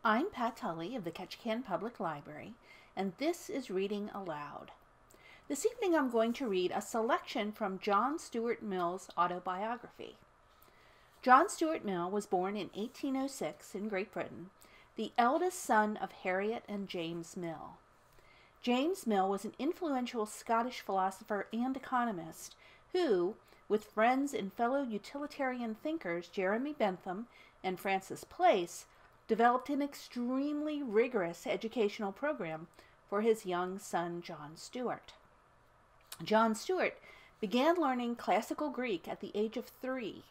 I'm Pat Tully of the Ketchikan Public Library, and this is Reading Aloud. This evening I'm going to read a selection from John Stuart Mill's autobiography. John Stuart Mill was born in 1806 in Great Britain, the eldest son of Harriet and James Mill. James Mill was an influential Scottish philosopher and economist who, with friends and fellow utilitarian thinkers Jeremy Bentham and Francis Place, developed an extremely rigorous educational program for his young son John Stuart. John Stuart began learning classical Greek at the age of 3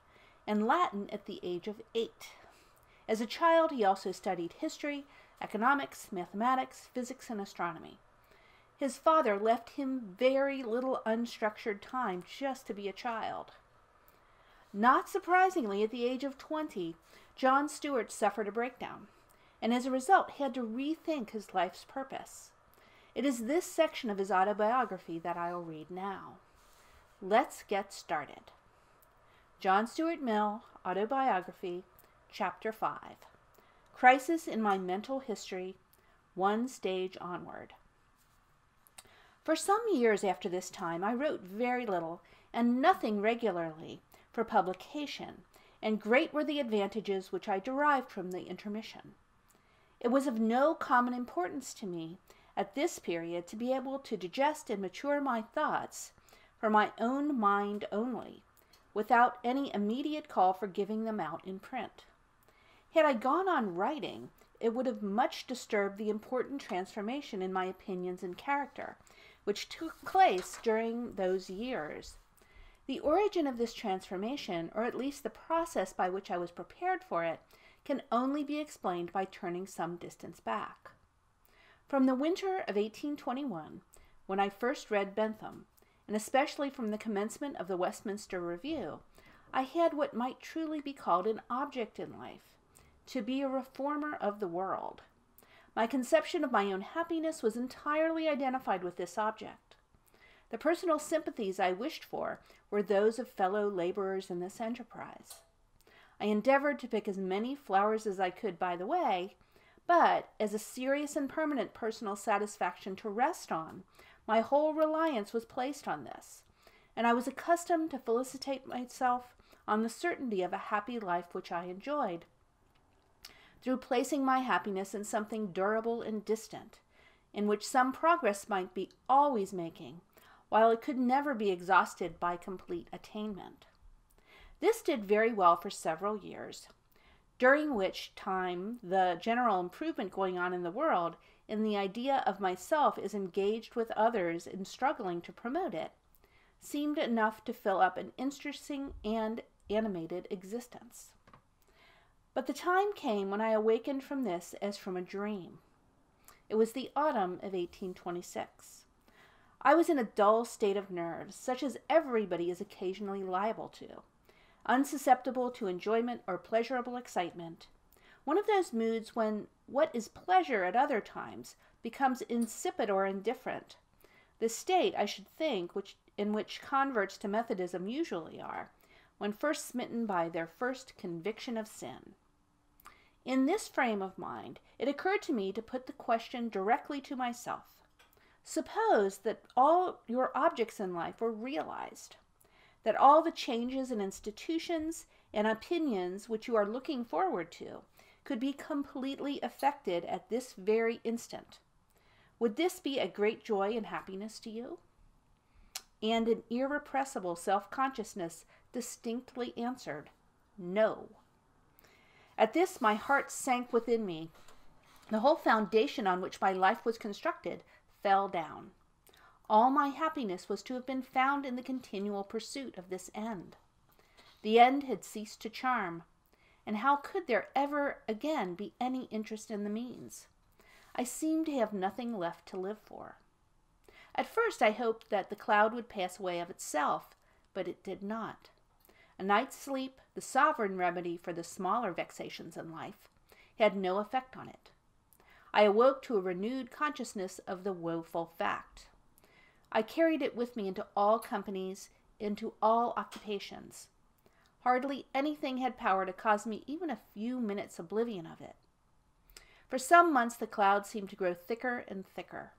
and Latin at the age of 8. As a child, he also studied history, economics, mathematics, physics, and astronomy. His father left him very little unstructured time just to be a child. Not surprisingly, at the age of 20, John Stuart suffered a breakdown, and as a result had to rethink his life's purpose. It is this section of his autobiography that I'll read now. Let's get started. John Stuart Mill, Autobiography, Chapter 5. Crisis in My Mental History, One Stage Onward. For some years after this time, I wrote very little and nothing regularly for publication, and great were the advantages which I derived from the intermission. It was of no common importance to me at this period to be able to digest and mature my thoughts for my own mind only, without any immediate call for giving them out in print. Had I gone on writing, it would have much disturbed the important transformation in my opinions and character, which took place during those years. The origin of this transformation, or at least the process by which I was prepared for it, can only be explained by turning some distance back. From the winter of 1821, when I first read Bentham, and especially from the commencement of the Westminster Review, I had what might truly be called an object in life, to be a reformer of the world. My conception of my own happiness was entirely identified with this object. The personal sympathies I wished for were those of fellow laborers in this enterprise. I endeavored to pick as many flowers as I could by the way, but as a serious and permanent personal satisfaction to rest on, my whole reliance was placed on this, and I was accustomed to felicitate myself on the certainty of a happy life which I enjoyed, through placing my happiness in something durable and distant, in which some progress might be always making, while it could never be exhausted by complete attainment. This did very well for several years, during which time the general improvement going on in the world, and the idea of myself as engaged with others in struggling to promote it, seemed enough to fill up an interesting and animated existence. But the time came when I awakened from this as from a dream. It was the autumn of 1826. I was in a dull state of nerves, such as everybody is occasionally liable to, unsusceptible to enjoyment or pleasurable excitement, one of those moods when what is pleasure at other times becomes insipid or indifferent, the state, I should think, in which converts to Methodism usually are, when first smitten by their first conviction of sin. In this frame of mind, it occurred to me to put the question directly to myself. Suppose that all your objects in life were realized, that all the changes in institutions and opinions which you are looking forward to could be completely effected at this very instant. Would this be a great joy and happiness to you? And an irrepressible self-consciousness distinctly answered, no. At this, my heart sank within me. The whole foundation on which my life was constructed fell down. All my happiness was to have been found in the continual pursuit of this end. The end had ceased to charm, and how could there ever again be any interest in the means? I seemed to have nothing left to live for. At first I hoped that the cloud would pass away of itself, but it did not. A night's sleep, the sovereign remedy for the smaller vexations in life, had no effect on it. I awoke to a renewed consciousness of the woeful fact. I carried it with me into all companies, into all occupations. Hardly anything had power to cause me even a few minutes' oblivion of it. For For some months the clouds seemed to grow thicker and thicker.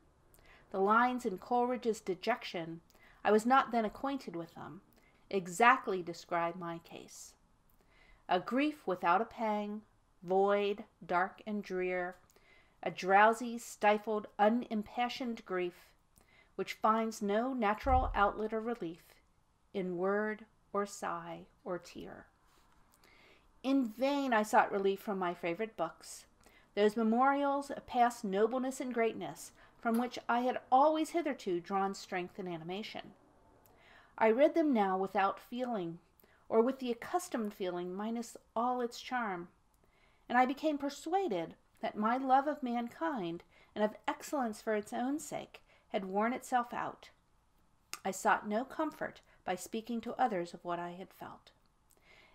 The lines in Coleridge's Dejection, I was not then acquainted with them, exactly describe my case. A grief without a pang, void, dark and drear, a drowsy, stifled, unimpassioned grief, which finds no natural outlet or relief in word or sigh or tear. In vain I sought relief from my favorite books, those memorials of past nobleness and greatness from which I had always hitherto drawn strength and animation. I read them now without feeling, or with the accustomed feeling minus all its charm, and I became persuaded that my love of mankind and of excellence for its own sake had worn itself out. I sought no comfort by speaking to others of what I had felt.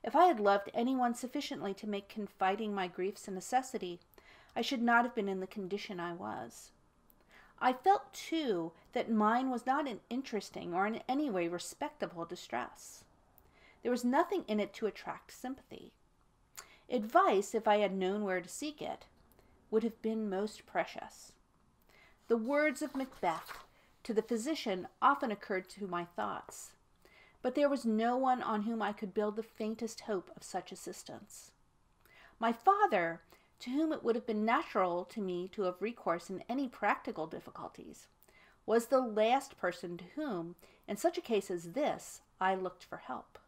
If I had loved anyone sufficiently to make confiding my griefs a necessity, I should not have been in the condition I was. I felt, too, that mine was not an interesting or in any way respectable distress. There was nothing in it to attract sympathy. Advice, if I had known where to seek it, would have been most precious. The words of Macbeth to the physician often occurred to my thoughts, but there was no one on whom I could build the faintest hope of such assistance. My father, to whom it would have been natural to me to have recourse in any practical difficulties, was the last person to whom, in such a case as this, I looked for help.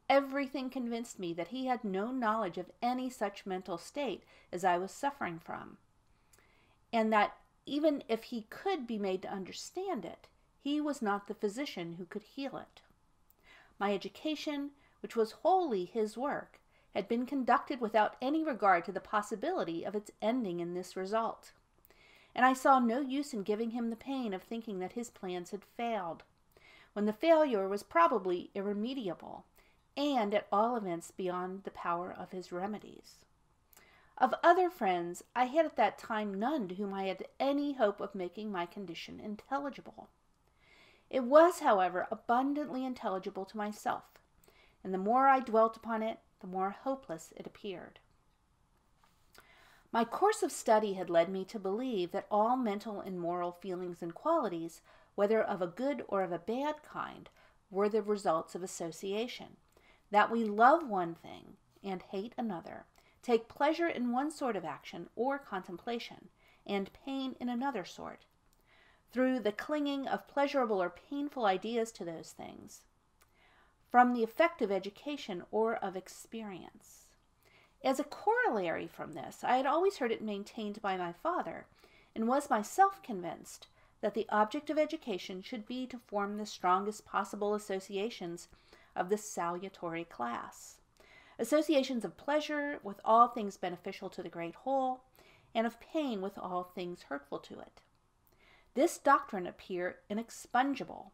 Everything convinced me that he had no knowledge of any such mental state as I was suffering from, and that even if he could be made to understand it, he was not the physician who could heal it. My education, which was wholly his work, had been conducted without any regard to the possibility of its ending in this result, and I saw no use in giving him the pain of thinking that his plans had failed, when the failure was probably irremediable, and at all events beyond the power of his remedies. Of other friends, I had at that time none to whom I had any hope of making my condition intelligible. It was, however, abundantly intelligible to myself, and the more I dwelt upon it, the more hopeless it appeared. My course of study had led me to believe that all mental and moral feelings and qualities, whether of a good or of a bad kind, were the results of association, that we love one thing and hate another, take pleasure in one sort of action or contemplation, and pain in another sort, through the clinging of pleasurable or painful ideas to those things, from the effect of education or of experience. As a corollary from this, I had always heard it maintained by my father, and was myself convinced that the object of education should be to form the strongest possible associations of the salutary class, associations of pleasure with all things beneficial to the great whole, and of pain with all things hurtful to it. This doctrine appeared inexpugnable,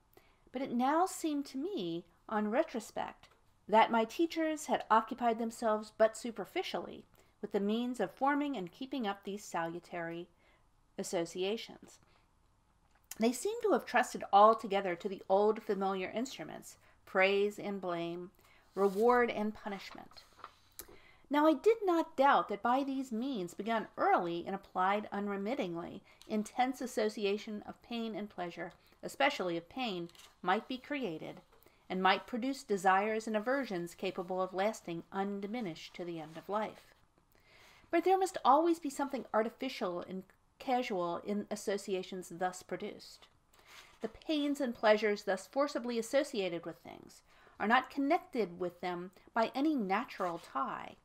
but it now seemed to me, on retrospect, that my teachers had occupied themselves but superficially with the means of forming and keeping up these salutary associations. They seem to have trusted altogether to the old familiar instruments, praise and blame, reward and punishment. Now I did not doubt that by these means, begun early and applied unremittingly, intense association of pain and pleasure, especially of pain, might be created, and might produce desires and aversions capable of lasting undiminished to the end of life. But there must always be something artificial and casual in associations thus produced. The pains and pleasures thus forcibly associated with things are not connected with them by any natural tie,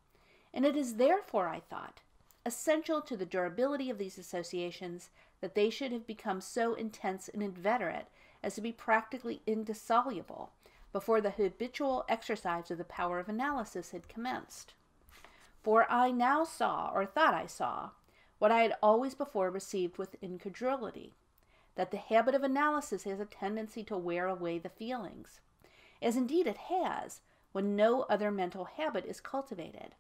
and it is therefore, I thought, essential to the durability of these associations that they should have become so intense and inveterate as to be practically indissoluble before the habitual exercise of the power of analysis had commenced. For I now saw, or thought I saw, what I had always before received with incredulity, that the habit of analysis has a tendency to wear away the feelings, as indeed it has when no other mental habit is cultivated,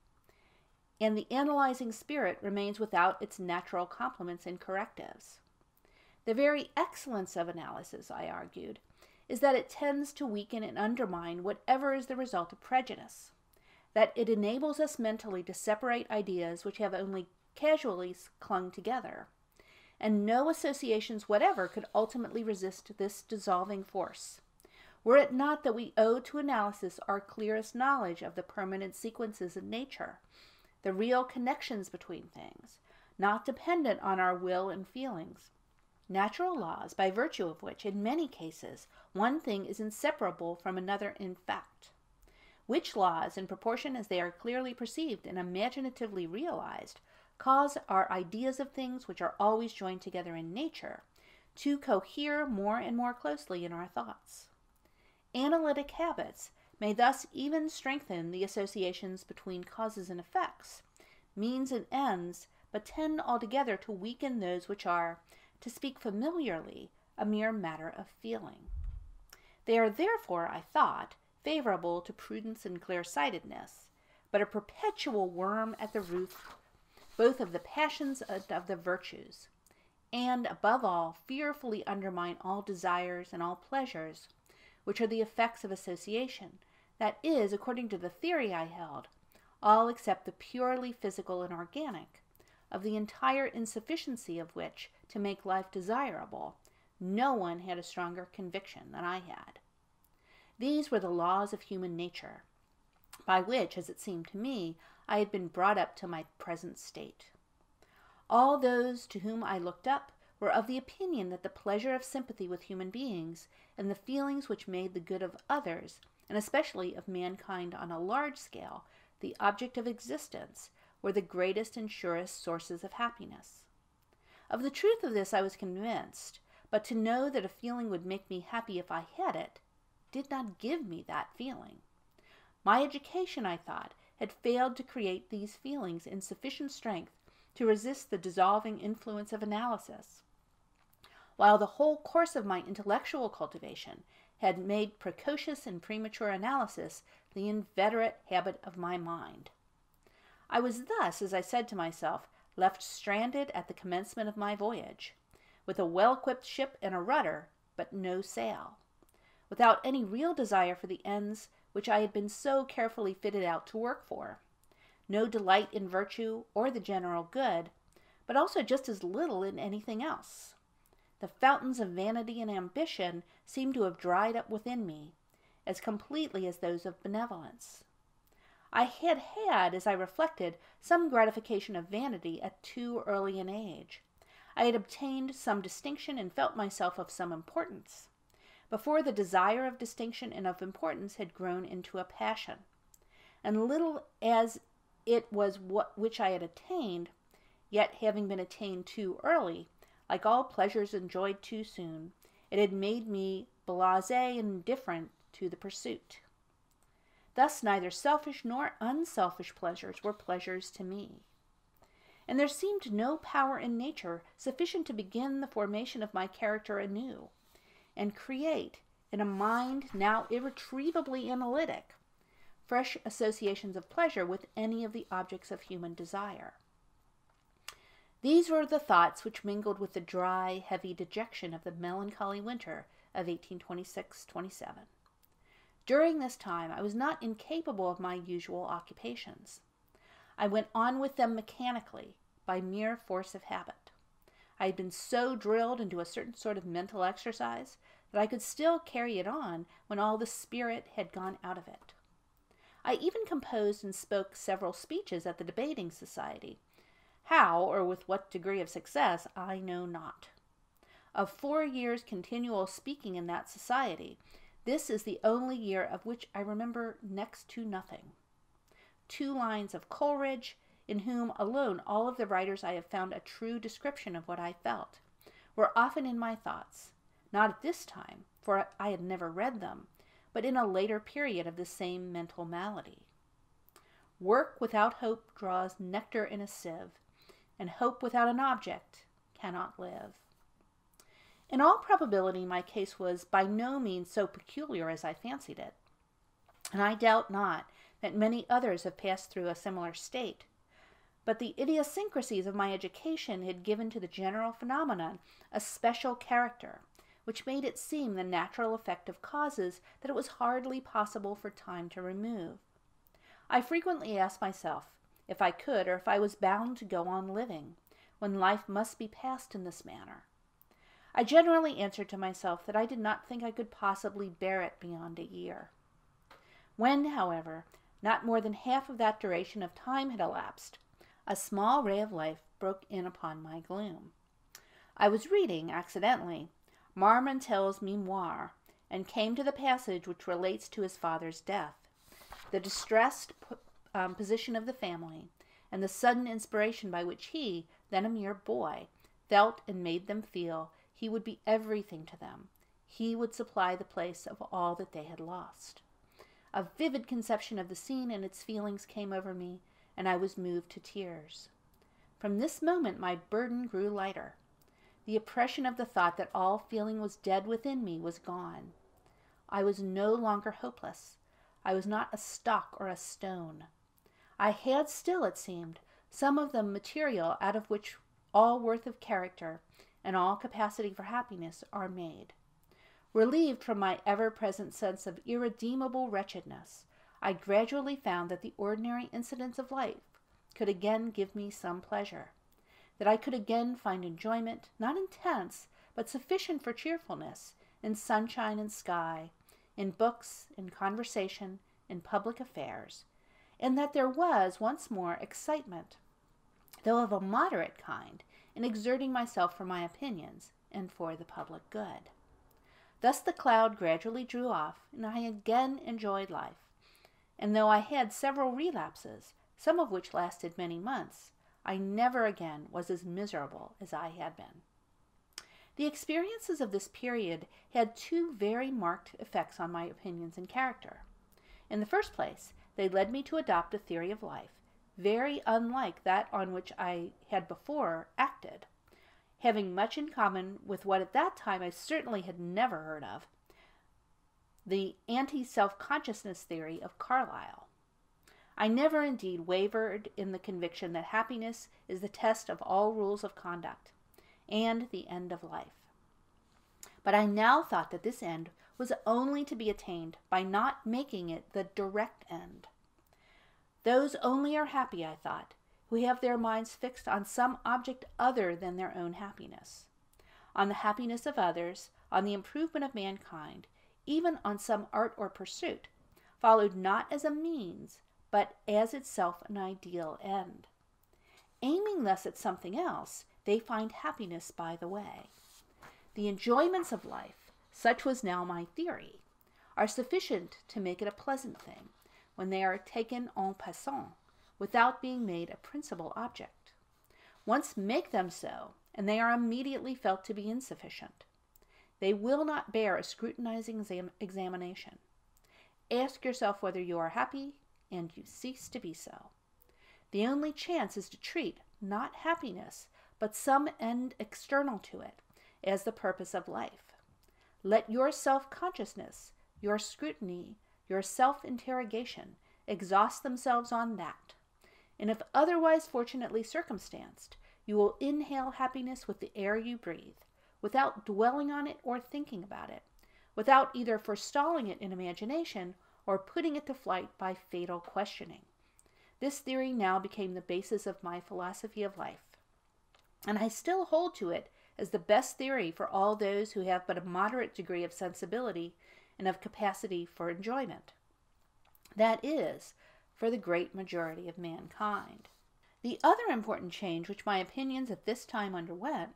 and the analyzing spirit remains without its natural complements and correctives. The very excellence of analysis, I argued, is that it tends to weaken and undermine whatever is the result of prejudice, that it enables us mentally to separate ideas which have only casually clung together, and no associations whatever could ultimately resist this dissolving force. Were it not that we owe to analysis our clearest knowledge of the permanent sequences in nature, the real connections between things, not dependent on our will and feelings, natural laws by virtue of which, in many cases, one thing is inseparable from another in fact, which laws, in proportion as they are clearly perceived and imaginatively realized, cause our ideas of things which are always joined together in nature to cohere more and more closely in our thoughts. Analytic habits may thus even strengthen the associations between causes and effects, means and ends, but tend altogether to weaken those which are, to speak familiarly, a mere matter of feeling. They are therefore, I thought, favorable to prudence and clear-sightedness, but a perpetual worm at the root both of the passions and of the virtues, and, above all, fearfully undermine all desires and all pleasures, which are the effects of association, that is, according to the theory I held, all except the purely physical and organic, of the entire insufficiency of which to make life desirable, no one had a stronger conviction than I had. These were the laws of human nature, by which, as it seemed to me, I had been brought up to my present state. All those to whom I looked up were of the opinion that the pleasure of sympathy with human beings, and the feelings which made the good of others, and especially of mankind on a large scale, the object of existence, were the greatest and surest sources of happiness. Of the truth of this I was convinced, but to know that a feeling would make me happy if I had it, did not give me that feeling. My education, I thought, had failed to create these feelings in sufficient strength to resist the dissolving influence of analysis, while the whole course of my intellectual cultivation had made precocious and premature analysis the inveterate habit of my mind. I was thus, as I said to myself, left stranded at the commencement of my voyage, with a well-equipped ship and a rudder, but no sail, without any real desire for the ends which I had been so carefully fitted out to work for, no delight in virtue or the general good, but also just as little in anything else. The fountains of vanity and ambition seemed to have dried up within me, as completely as those of benevolence. I had had, as I reflected, some gratification of vanity at too early an age. I had obtained some distinction and felt myself of some importance, before the desire of distinction and of importance had grown into a passion. And little as it was which I had attained, yet having been attained too early, like all pleasures enjoyed too soon, it had made me blasé and indifferent to the pursuit. Thus neither selfish nor unselfish pleasures were pleasures to me. And there seemed no power in nature sufficient to begin the formation of my character anew, and create, in a mind now irretrievably analytic, fresh associations of pleasure with any of the objects of human desire. These were the thoughts which mingled with the dry, heavy dejection of the melancholy winter of 1826-27. During this time I was not incapable of my usual occupations. I went on with them mechanically, by mere force of habit. I had been so drilled into a certain sort of mental exercise that I could still carry it on when all the spirit had gone out of it. I even composed and spoke several speeches at the debating society. How, or with what degree of success, I know not. Of 4 years' continual speaking in that society, this is the only year of which I remember next to nothing. 2 lines of Coleridge, in whom alone all of the writers I have found a true description of what I felt, were often in my thoughts, not at this time, for I had never read them, but in a later period of the same mental malady. Work without hope draws nectar in a sieve, and hope without an object cannot live. In all probability my case was by no means so peculiar as I fancied it, and I doubt not that many others have passed through a similar state. But the idiosyncrasies of my education had given to the general phenomenon a special character, which made it seem the natural effect of causes that it was hardly possible for time to remove. I frequently asked myself if I could, or if I was bound to go on living, when life must be passed in this manner. I generally answered to myself that I did not think I could possibly bear it beyond a year. When, however, not more than half of that duration of time had elapsed, a small ray of life broke in upon my gloom. I was reading, accidentally, Marmontel's memoir, and came to the passage which relates to his father's death, the distressed position of the family, and the sudden inspiration by which he, then a mere boy, felt and made them feel he would be everything to them. He would supply the place of all that they had lost. A vivid conception of the scene and its feelings came over me, and I was moved to tears. From this moment my burden grew lighter. The oppression of the thought that all feeling was dead within me was gone. I was no longer hopeless. I was not a stock or a stone. I had still, it seemed, some of the material out of which all worth of character and all capacity for happiness are made. Relieved from my ever-present sense of irredeemable wretchedness, I gradually found that the ordinary incidents of life could again give me some pleasure, that I could again find enjoyment, not intense, but sufficient for cheerfulness, in sunshine and sky, in books, in conversation, in public affairs, and that there was, once more, excitement, though of a moderate kind, in exerting myself for my opinions and for the public good. Thus the cloud gradually drew off, and I again enjoyed life, and though I had several relapses, some of which lasted many months, I never again was as miserable as I had been. The experiences of this period had two very marked effects on my opinions and character. In the first place, they led me to adopt a theory of life, very unlike that on which I had before acted, having much in common with what at that time I certainly had never heard of, the anti-self-consciousness theory of Carlyle. I never indeed wavered in the conviction that happiness is the test of all rules of conduct, and the end of life. But I now thought that this end was only to be attained by not making it the direct end. Those only are happy, I thought, who have their minds fixed on some object other than their own happiness, on the happiness of others, on the improvement of mankind, even on some art or pursuit, followed not as a means, but as itself an ideal end. Aiming thus at something else, they find happiness by the way. The enjoyments of life, such was now my theory, are sufficient to make it a pleasant thing, when they are taken en passant, without being made a principal object. Once make them so, and they are immediately felt to be insufficient. They will not bear a scrutinizing examination. Ask yourself whether you are happy, and you cease to be so. The only chance is to treat, not happiness, but some end external to it, as the purpose of life. Let your self-consciousness, your scrutiny, your self-interrogation exhaust themselves on that, and if otherwise fortunately circumstanced, you will inhale happiness with the air you breathe, without dwelling on it or thinking about it, without either forestalling it in imagination or putting it to flight by fatal questioning. This theory now became the basis of my philosophy of life, and I still hold to it as the best theory for all those who have but a moderate degree of sensibility and of capacity for enjoyment. That is, for the great majority of mankind. The other important change which my opinions at this time underwent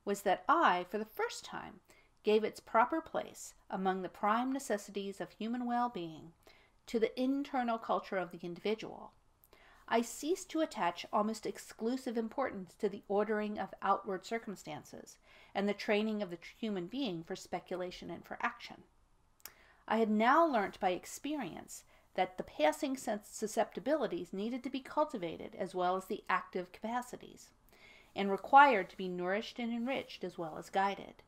was that I, for the first time, gave its proper place among the prime necessities of human well-being to the internal culture of the individual. I ceased to attach almost exclusive importance to the ordering of outward circumstances and the training of the human being for speculation and for action. I had now learnt by experience that the passing susceptibilities needed to be cultivated as well as the active capacities, and required to be nourished and enriched as well as guided.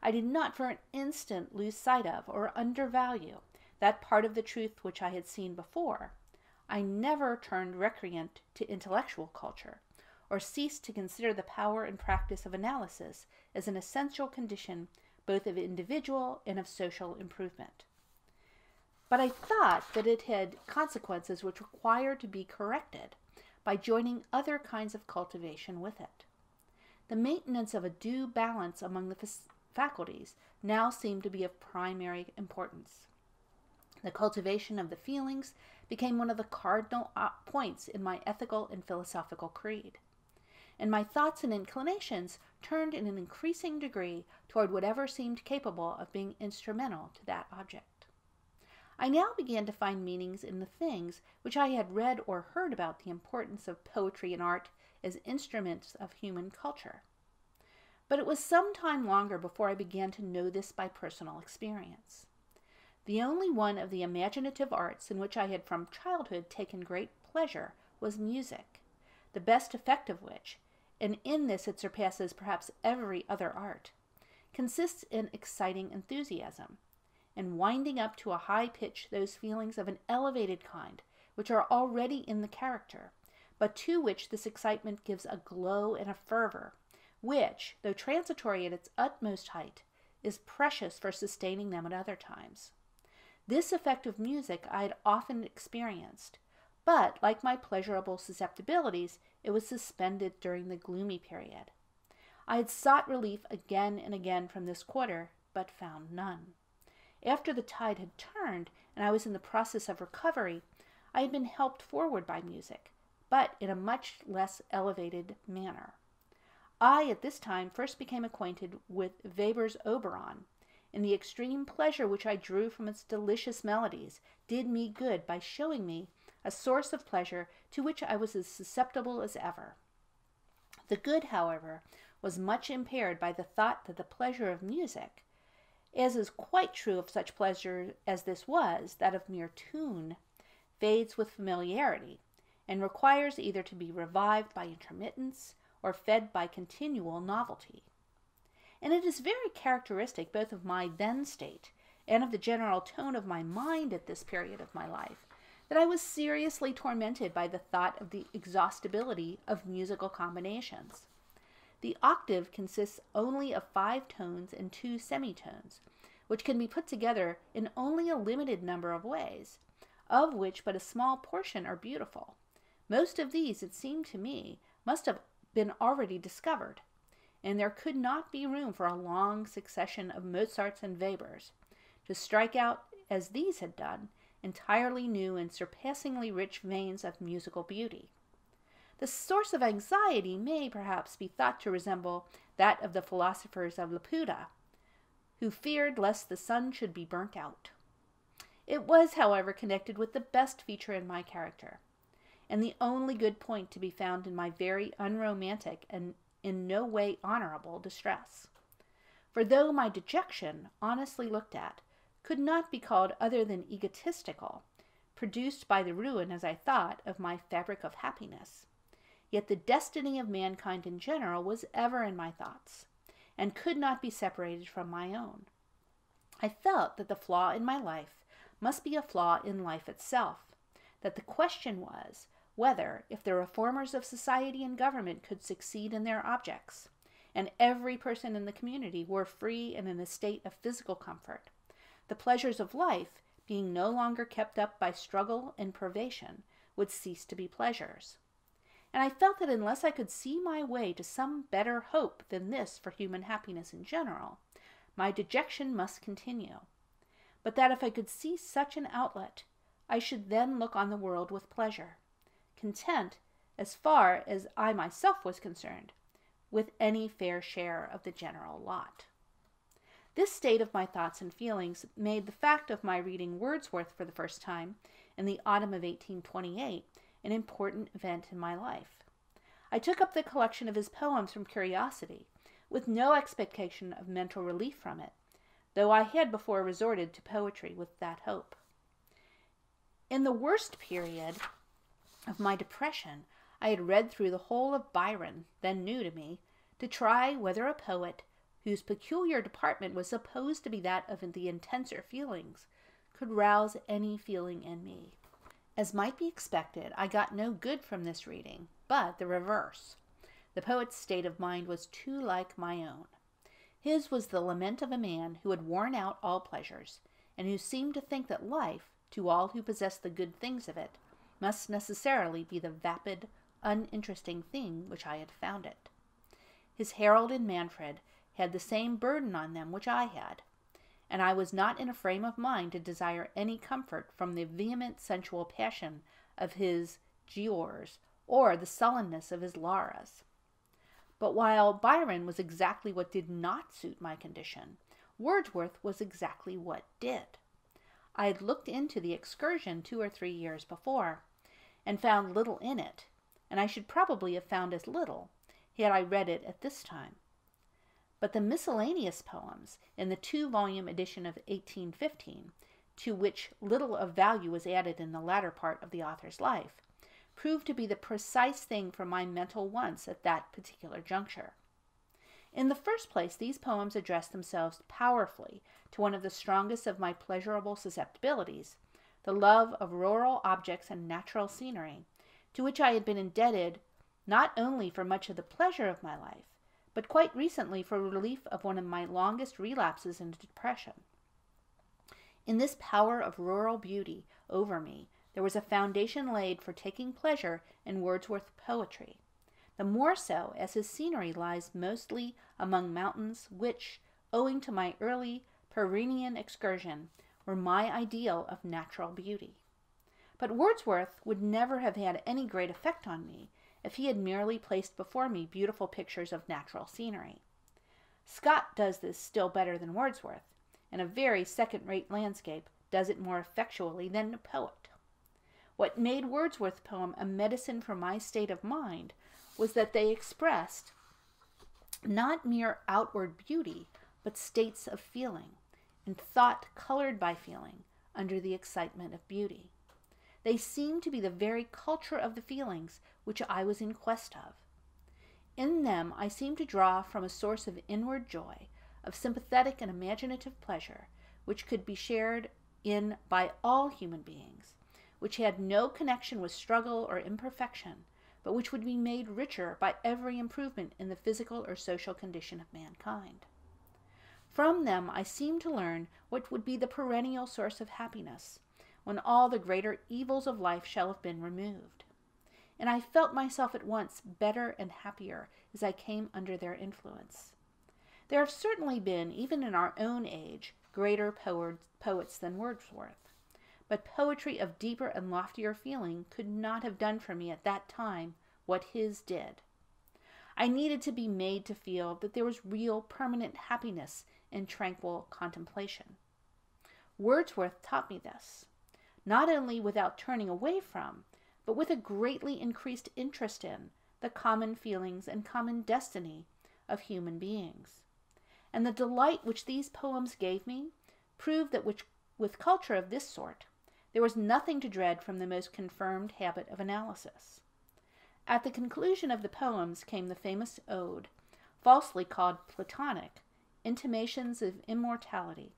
I did not for an instant lose sight of or undervalue that part of the truth which I had seen before. I never turned recreant to intellectual culture, or ceased to consider the power and practice of analysis as an essential condition both of individual and of social improvement. But I thought that it had consequences which required to be corrected by joining other kinds of cultivation with it. The maintenance of a due balance among the faculties now seemed to be of primary importance. The cultivation of the feelings became one of the cardinal points in my ethical and philosophical creed, and my thoughts and inclinations turned in an increasing degree toward whatever seemed capable of being instrumental to that object. I now began to find meanings in the things which I had read or heard about the importance of poetry and art as instruments of human culture. But it was some time longer before I began to know this by personal experience. The only one of the imaginative arts in which I had from childhood taken great pleasure was music, the best effect of which, and in this it surpasses perhaps every other art, consists in exciting enthusiasm, and winding up to a high pitch those feelings of an elevated kind which are already in the character, but to which this excitement gives a glow and a fervor, which, though transitory at its utmost height, is precious for sustaining them at other times. This effect of music I had often experienced, but, like my pleasurable susceptibilities, it was suspended during the gloomy period. I had sought relief again and again from this quarter, but found none. After the tide had turned, and I was in the process of recovery, I had been helped forward by music, but in a much less elevated manner. I, at this time, first became acquainted with Weber's Oberon, and the extreme pleasure which I drew from its delicious melodies did me good by showing me a source of pleasure to which I was as susceptible as ever. The good, however, was much impaired by the thought that the pleasure of music, as is quite true of such pleasure as this was, that of mere tune, fades with familiarity, and requires either to be revived by intermittence or fed by continual novelty. And it is very characteristic both of my then state and of the general tone of my mind at this period of my life that I was seriously tormented by the thought of the exhaustibility of musical combinations. The octave consists only of 5 tones and 2 semitones, which can be put together in only a limited number of ways, of which but a small portion are beautiful. Most of these, it seemed to me, must have been already discovered, and there could not be room for a long succession of Mozarts and Webers to strike out, as these had done, entirely new and surpassingly rich veins of musical beauty. The source of anxiety may perhaps be thought to resemble that of the philosophers of Laputa, who feared lest the sun should be burnt out. It was, however, connected with the best feature in my character, and the only good point to be found in my very unromantic and in no way honorable distress. For though my dejection, honestly looked at, could not be called other than egotistical, produced by the ruin, as I thought, of my fabric of happiness, yet the destiny of mankind in general was ever in my thoughts, and could not be separated from my own. I felt that the flaw in my life must be a flaw in life itself, that the question was, whether, if the reformers of society and government could succeed in their objects, and every person in the community were free and in a state of physical comfort, the pleasures of life, being no longer kept up by struggle and privation, would cease to be pleasures. And I felt that unless I could see my way to some better hope than this for human happiness in general, my dejection must continue, but that if I could see such an outlet, I should then look on the world with pleasure, content, as far as I myself was concerned, with any fair share of the general lot. This state of my thoughts and feelings made the fact of my reading Wordsworth for the first time in the autumn of 1828 an important event in my life. I took up the collection of his poems from curiosity, with no expectation of mental relief from it, though I had before resorted to poetry with that hope. In the worst period of my depression, I had read through the whole of Byron, then new to me, to try whether a poet, whose peculiar department was supposed to be that of the intenser feelings, could rouse any feeling in me. As might be expected, I got no good from this reading, but the reverse. The poet's state of mind was too like my own. His was the lament of a man who had worn out all pleasures, and who seemed to think that life, to all who possessed the good things of it, must necessarily be the vapid, uninteresting thing which I had found it. His Harold and Manfred had the same burden on them which I had, and I was not in a frame of mind to desire any comfort from the vehement sensual passion of his Giaours, or the sullenness of his Lauras. But while Byron was exactly what did not suit my condition, Wordsworth was exactly what did. I had looked into the Excursion 2 or 3 years before, and found little in it, and I should probably have found as little had I read it at this time. But the miscellaneous poems in the 2-volume edition of 1815, to which little of value was added in the latter part of the author's life, proved to be the precise thing for my mental wants at that particular juncture. In the first place, these poems address themselves powerfully to one of the strongest of my pleasurable susceptibilities, the love of rural objects and natural scenery, to which I had been indebted not only for much of the pleasure of my life, but quite recently for relief of one of my longest relapses into depression. In this power of rural beauty over me, there was a foundation laid for taking pleasure in Wordsworth's poetry, the more so as his scenery lies mostly among mountains which, owing to my early Pyrenean excursion, were my ideal of natural beauty. But Wordsworth would never have had any great effect on me if he had merely placed before me beautiful pictures of natural scenery. Scott does this still better than Wordsworth, and a very second-rate landscape does it more effectually than the poet. What made Wordsworth's poem a medicine for my state of mind was that they expressed not mere outward beauty, but states of feeling, and thought colored by feeling under the excitement of beauty. They seemed to be the very culture of the feelings which I was in quest of. In them I seemed to draw from a source of inward joy, of sympathetic and imaginative pleasure, which could be shared in by all human beings, which had no connection with struggle or imperfection, but which would be made richer by every improvement in the physical or social condition of mankind. From them I seemed to learn what would be the perennial source of happiness, when all the greater evils of life shall have been removed. And I felt myself at once better and happier as I came under their influence. There have certainly been, even in our own age, greater poets than Wordsworth, but poetry of deeper and loftier feeling could not have done for me at that time what his did. I needed to be made to feel that there was real permanent happiness in tranquil contemplation. Wordsworth taught me this, not only without turning away from, but with a greatly increased interest in, the common feelings and common destiny of human beings. And the delight which these poems gave me proved that with culture of this sort, there was nothing to dread from the most confirmed habit of analysis. At the conclusion of the poems came the famous ode, falsely called Platonic, Intimations of Immortality,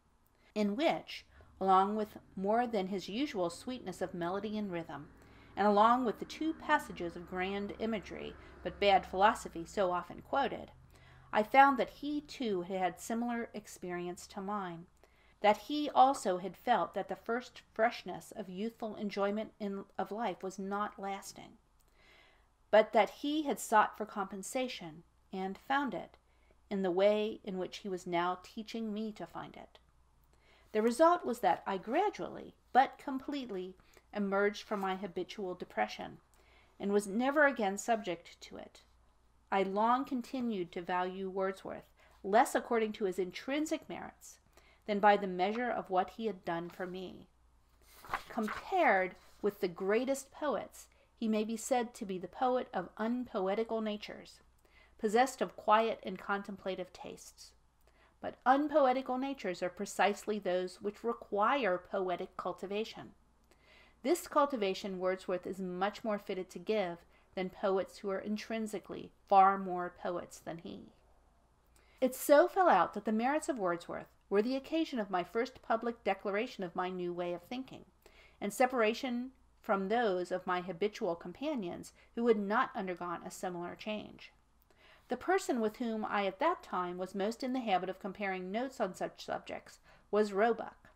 in which, along with more than his usual sweetness of melody and rhythm, and along with the 2 passages of grand imagery but bad philosophy so often quoted, I found that he too had had similar experience to mine, that he also had felt that the first freshness of youthful enjoyment of life was not lasting, but that he had sought for compensation, and found it, in the way in which he was now teaching me to find it. The result was that I gradually, but completely, emerged from my habitual depression, and was never again subject to it. I long continued to value Wordsworth less according to his intrinsic merits than by the measure of what he had done for me. Compared with the greatest poets, he may be said to be the poet of unpoetical natures, possessed of quiet and contemplative tastes. But unpoetical natures are precisely those which require poetic cultivation. This cultivation Wordsworth is much more fitted to give than poets who are intrinsically far more poets than he. It so fell out that the merits of Wordsworth were the occasion of my first public declaration of my new way of thinking, and separation from those of my habitual companions who had not undergone a similar change. The person with whom I at that time was most in the habit of comparing notes on such subjects was Roebuck,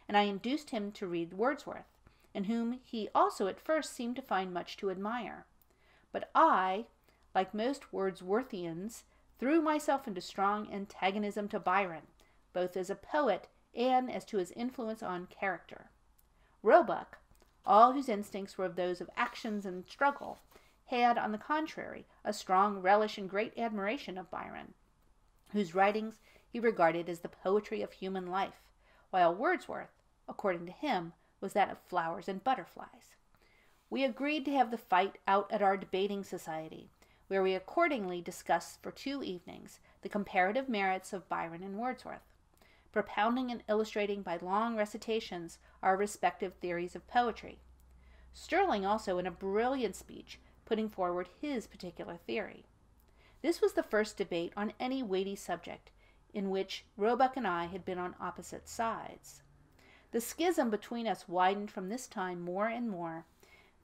and I induced him to read Wordsworth, in whom he also at first seemed to find much to admire. But I, like most Wordsworthians, threw myself into strong antagonism to Byron, both as a poet and as to his influence on character. Roebuck, all whose instincts were those of actions and struggle, had, on the contrary, a strong relish and great admiration of Byron, whose writings he regarded as the poetry of human life, while Wordsworth, according to him, was that of flowers and butterflies. We agreed to have the fight out at our debating society, where we accordingly discussed for 2 evenings the comparative merits of Byron and Wordsworth, propounding and illustrating by long recitations our respective theories of poetry. Sterling also, in a brilliant speech, putting forward his particular theory. This was the first debate on any weighty subject in which Roebuck and I had been on opposite sides. The schism between us widened from this time more and more,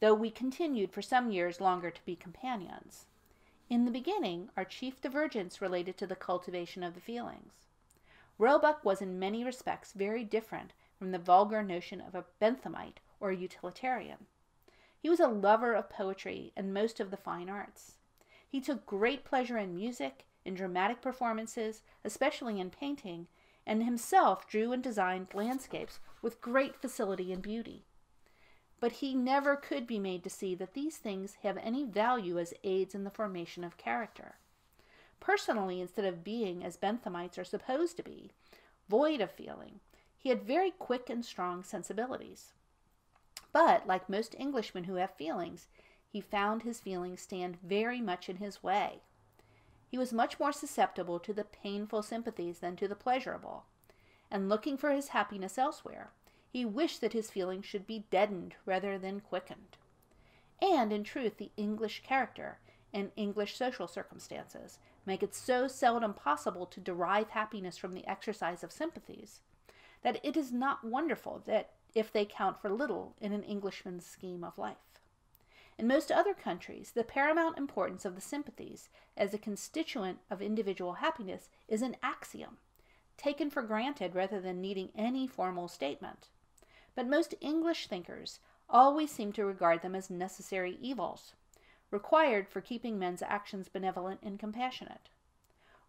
though we continued for some years longer to be companions. In the beginning, our chief divergence related to the cultivation of the feelings. Roebuck was in many respects very different from the vulgar notion of a Benthamite or a utilitarian. He was a lover of poetry and most of the fine arts. He took great pleasure in music, in dramatic performances, especially in painting, and himself drew and designed landscapes with great facility and beauty. But he never could be made to see that these things have any value as aids in the formation of character. Personally, instead of being, as Benthamites are supposed to be, void of feeling, he had very quick and strong sensibilities. But, like most Englishmen who have feelings, he found his feelings stand very much in his way. He was much more susceptible to the painful sympathies than to the pleasurable, and looking for his happiness elsewhere, he wished that his feelings should be deadened rather than quickened. And, in truth, the English character and English social circumstances make it so seldom possible to derive happiness from the exercise of sympathies, that it is not wonderful that if they count for little in an Englishman's scheme of life. In most other countries, the paramount importance of the sympathies as a constituent of individual happiness is an axiom, taken for granted rather than needing any formal statement. But most English thinkers always seem to regard them as necessary evils, required for keeping men's actions benevolent and compassionate.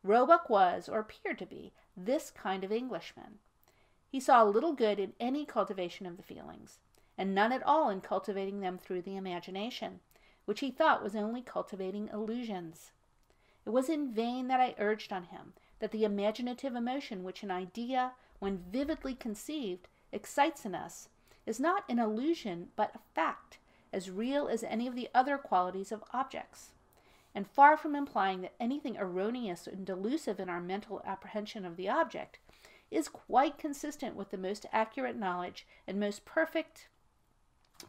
Roebuck was, or appeared to be, this kind of Englishman. He saw little good in any cultivation of the feelings, and none at all in cultivating them through the imagination, which he thought was only cultivating illusions. It was in vain that I urged on him that the imaginative emotion which an idea, when vividly conceived, excites in us, is not an illusion but a fact, as real as any of the other qualities of objects, and far from implying that anything erroneous and delusive in our mental apprehension of the object is quite consistent with the most accurate knowledge and most perfect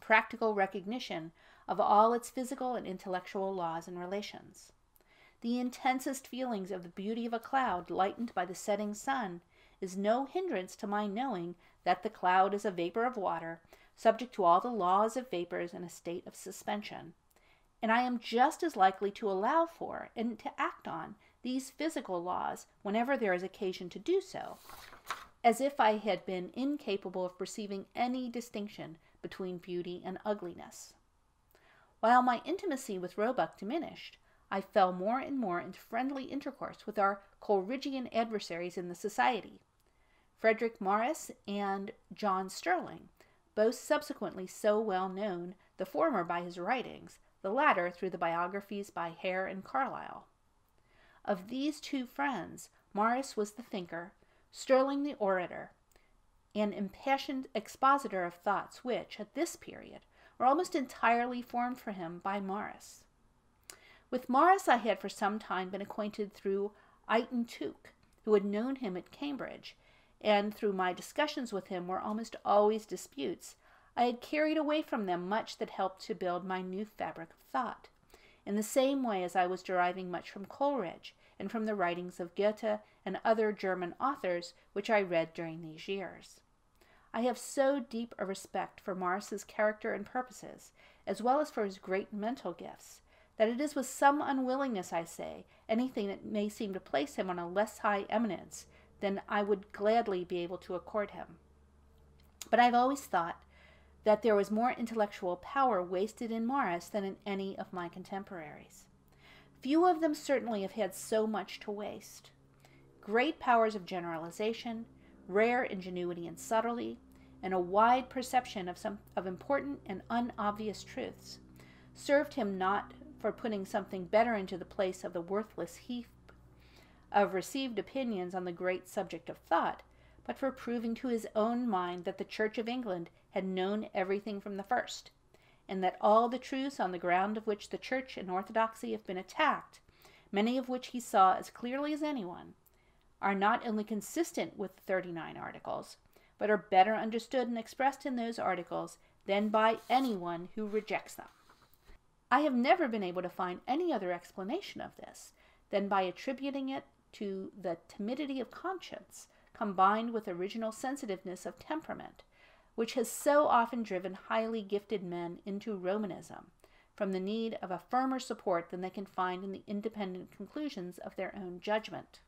practical recognition of all its physical and intellectual laws and relations. The intensest feelings of the beauty of a cloud lightened by the setting sun is no hindrance to my knowing that the cloud is a vapor of water, subject to all the laws of vapors in a state of suspension, and I am just as likely to allow for and to act on these physical laws whenever there is occasion to do so, as if I had been incapable of perceiving any distinction between beauty and ugliness. While my intimacy with Roebuck diminished, I fell more and more into friendly intercourse with our Coleridgean adversaries in the society, Frederick Morris and John Sterling, both subsequently so well known, the former by his writings, the latter through the biographies by Hare and Carlyle. Of these two friends, Morris was the thinker, Sterling the orator, an impassioned expositor of thoughts which, at this period, were almost entirely formed for him by Morris. With Morris I had for some time been acquainted through Eighton Tooke, who had known him at Cambridge, and through my discussions with him were almost always disputes. I had carried away from them much that helped to build my new fabric of thought, in the same way as I was deriving much from Coleridge and from the writings of Goethe and other German authors which I read during these years. I have so deep a respect for Morris's character and purposes, as well as for his great mental gifts, that it is with some unwillingness I say anything that may seem to place him on a less high eminence than I would gladly be able to accord him. But I have always thought that there was more intellectual power wasted in Morris than in any of my contemporaries. Few of them certainly have had so much to waste. Great powers of generalization, rare ingenuity and subtlety, and a wide perception of important and unobvious truths served him not for putting something better into the place of the worthless heap of received opinions on the great subject of thought, but for proving to his own mind that the Church of England had known everything from the first, and that all the truths on the ground of which the Church and orthodoxy have been attacked, many of which he saw as clearly as anyone, are not only consistent with the 39 Articles, but are better understood and expressed in those articles than by anyone who rejects them. I have never been able to find any other explanation of this than by attributing it to the timidity of conscience combined with original sensitiveness of temperament, which has so often driven highly gifted men into Romanism, from the need of a firmer support than they can find in the independent conclusions of their own judgment.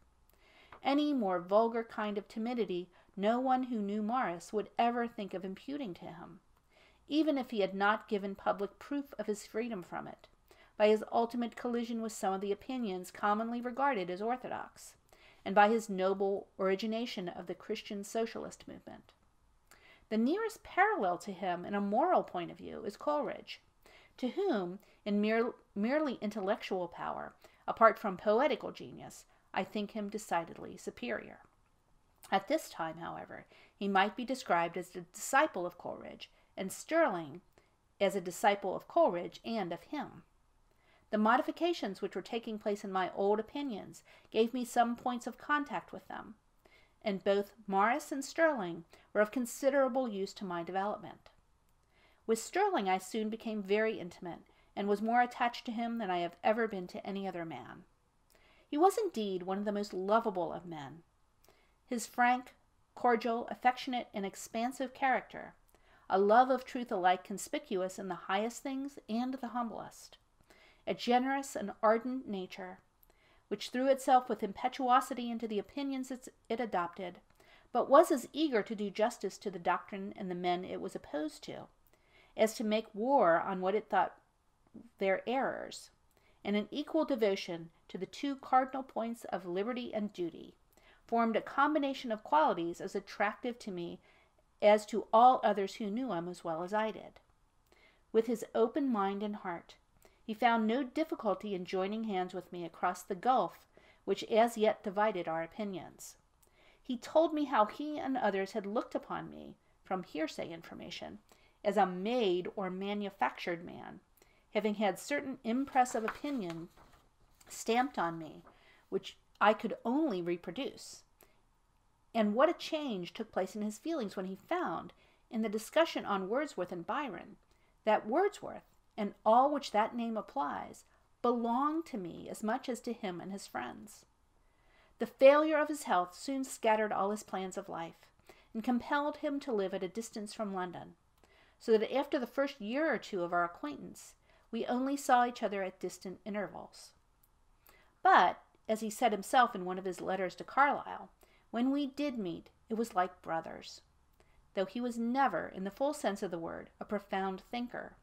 Any more vulgar kind of timidity no one who knew Morris would ever think of imputing to him, even if he had not given public proof of his freedom from it, by his ultimate collision with some of the opinions commonly regarded as orthodox, and by his noble origination of the Christian socialist movement. The nearest parallel to him in a moral point of view is Coleridge, to whom, in merely intellectual power, apart from poetical genius, I think him decidedly superior. At this time, however, he might be described as a disciple of Coleridge, and Sterling as a disciple of Coleridge and of him. The modifications which were taking place in my old opinions gave me some points of contact with them, and both Morris and Sterling were of considerable use to my development. With Sterling I soon became very intimate, and was more attached to him than I have ever been to any other man. He was indeed one of the most lovable of men. His frank, cordial, affectionate, and expansive character, a love of truth alike conspicuous in the highest things and the humblest, a generous and ardent nature, which threw itself with impetuosity into the opinions it adopted, but was as eager to do justice to the doctrine and the men it was opposed to, as to make war on what it thought their errors, and an equal devotion to the two cardinal points of liberty and duty, formed a combination of qualities as attractive to me as to all others who knew him as well as I did. With his open mind and heart, he found no difficulty in joining hands with me across the gulf which as yet divided our opinions. He told me how he and others had looked upon me, from hearsay information, as a made or manufactured man, having had certain impressive opinion stamped on me, which I could only reproduce. And what a change took place in his feelings when he found, in the discussion on Wordsworth and Byron, that Wordsworth, and all which that name applies, belonged to me as much as to him and his friends. The failure of his health soon scattered all his plans of life, and compelled him to live at a distance from London, so that after the first year or two of our acquaintance, we only saw each other at distant intervals. But, as he said himself in one of his letters to Carlyle, when we did meet, it was like brothers. Though he was never, in the full sense of the word, a profound thinker,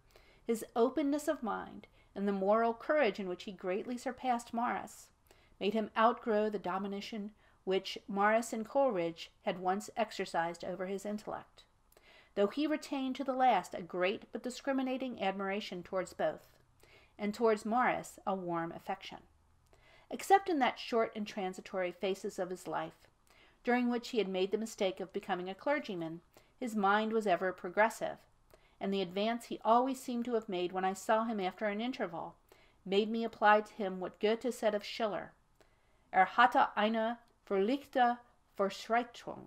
his openness of mind, and the moral courage in which he greatly surpassed Morris, made him outgrow the domination which Morris and Coleridge had once exercised over his intellect, though he retained to the last a great but discriminating admiration towards both, and towards Morris a warm affection. Except in that short and transitory phases of his life, during which he had made the mistake of becoming a clergyman, his mind was ever progressive, and the advance he always seemed to have made when I saw him after an interval made me apply to him what Goethe said of Schiller, hatte eine fröhliche Verschreitung.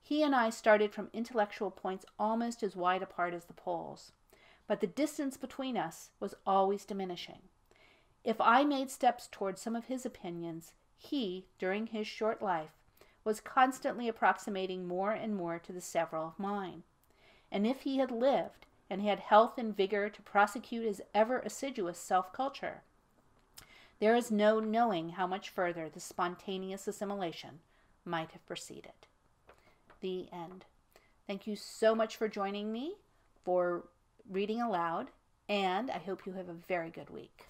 He and I started from intellectual points almost as wide apart as the poles, but the distance between us was always diminishing. If I made steps towards some of his opinions, he, during his short life, was constantly approximating more and more to the several of mine. And if he had lived, and had health and vigor to prosecute his ever assiduous self-culture, there is no knowing how much further the spontaneous assimilation might have proceeded. The end. Thank you so much for joining me. for reading aloud, and I hope you have a very good week.